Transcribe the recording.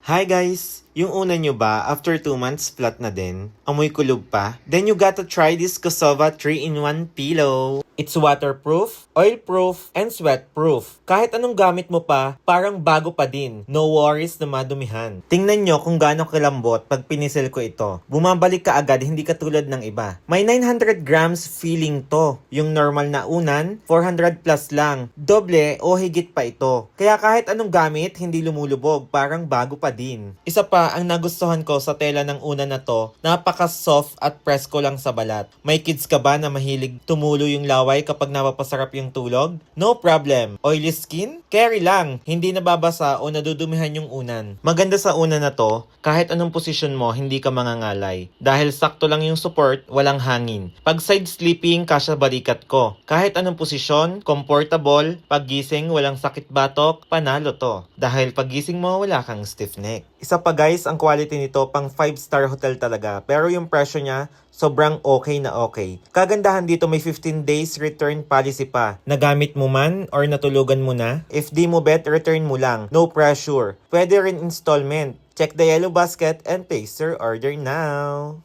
Hi guys! Yung una nyo ba, after 2 months flat na din? Amoy kulog pa? Then you gotta try this Kosova 3-in-1 pillow. It's waterproof, oilproof, and sweatproof. Kahit anong gamit mo pa, parang bago pa din. No worries na madumihan. Tingnan nyo kung gaano kalambot pag pinisil ko ito. Bumabalik ka agad, hindi katulad ng iba. May 900 grams feeling to. Yung normal na unan, 400 plus lang. Doble o higit pa ito. Kaya kahit anong gamit, hindi lumulubog. Parang bago pa din. Isa pa, ang nagustuhan ko sa tela ng unan na to, napaka-soft at presko lang sa balat. May kids ka ba na mahilig tumulo yung laway kapag napapasarap yung tulog? No problem. Oily skin? Carry lang. Hindi nababasa o nadudumihan yung unan. Maganda sa unan na to, kahit anong posisyon mo, hindi ka mangangalay. Dahil sakto lang yung support, walang hangin. Pag side sleeping, kasya balikat ko. Kahit anong posisyon, comfortable, paggising, walang sakit batok, panalo to. Dahil paggising mo, wala kang stiff neck. Isa pa guys, ang quality nito pang 5-star hotel talaga. Pero yung presyo niya, sobrang okay na okay. Kagandahan dito may 15 days return policy pa. Nagamit mo man or natulugan mo na, if di mo bet, return mo lang. No pressure. Pwede rin installment. Check the yellow basket and place your order now.